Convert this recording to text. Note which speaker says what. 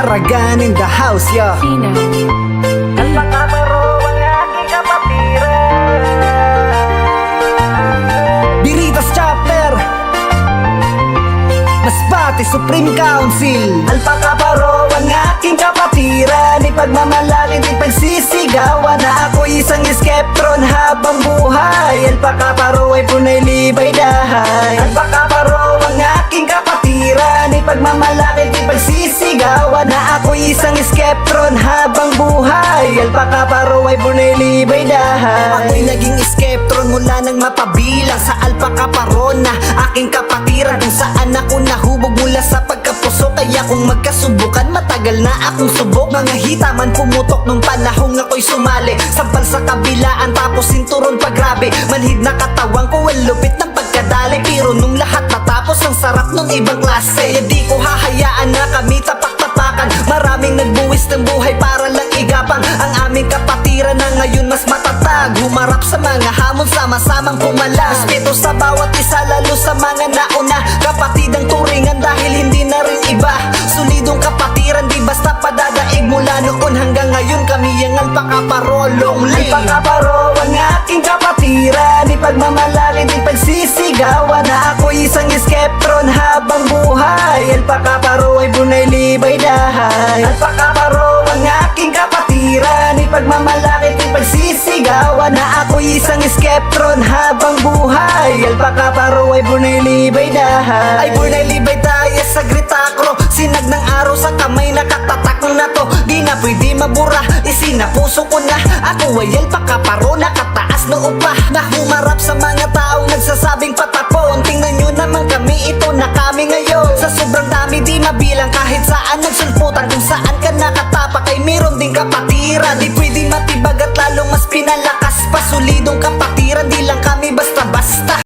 Speaker 1: Aragan in the house, yo.
Speaker 2: Alpakaparo ang aking kapatiran.
Speaker 1: Biritas Chapter, Masbate Supreme Council.
Speaker 2: Alpakaparo ang aking kapatiran. Ipagmamalaki di pagsisigawan na ako'y isang skeptron habang buhay. Alpakaparo ay punay libay dahay. Alpakaparo ang aking kapatiran. Ipagmamalaki di pagsisigawan na ako'y isang skeptron habang buhay. Alpakaparo ay punay libay dahay.
Speaker 1: Ako'y naging skeptron mula nang mapabilang sa Alpakaparo na aking kapatiran, kung saan ako nahubog mula sa pagkapuso. Kaya kung magkasubukan, matagal na akong subok. Mga hitaman pumutok nung panahong ako'y sumali. Sampal sa kabilaan tapos sinturon pa grabe. Manhid na katawan ko, ang lupit ng pagkadali. Pero nung lahat natapos, ang sarap nung ibang klase. Kaya di ko hahayaan na kami tapak-tapakan. Maraming nagbuwis ng buhay para lang igapang ang aming kapatiran na ngayon mas matatag. Humarap sa mga hamon, sama-samang pumalag. Respeto sa bawat isa, lalo sa mga nauna. Kapatid ang turingan dahil hindi na rin iba. Solidong kapatiran, di basta padadaig. Mula noon hanggang ngayon kami ang Alpakaparo. Long live
Speaker 2: Alpakaparo ang aking kapatiran. Ipagmamalaki di pagsisigawan na ako'y isang skeptron habang buhay. Alpakaparo ay punay libay dahay. Alpakaparo ang aking kapatiran. Ipagmamalaki di pagsisigawan na ako'y isang skeptron habang buhay. Alpakaparo ay punay libay dahay.
Speaker 1: ay punay libay tayo sa gritakro. Sinag ng araw sa kamay, nakatatak na to. Di na pwede mabura, isinapuso ko na. Ako ay Alpakaparo, nakataas na upa. Na humarap sa mga taong nagsasabing patapon. Tingnan nyo naman kami, ito na kami ngayon. Sa sobrang dami di mabilang, kahit saan nagsulputan. Kung saan ka nakatapak ay meron ding kapatiran. Di pwede matibag at lalong mas pinalakas pa. Solidong kapatiran, di lang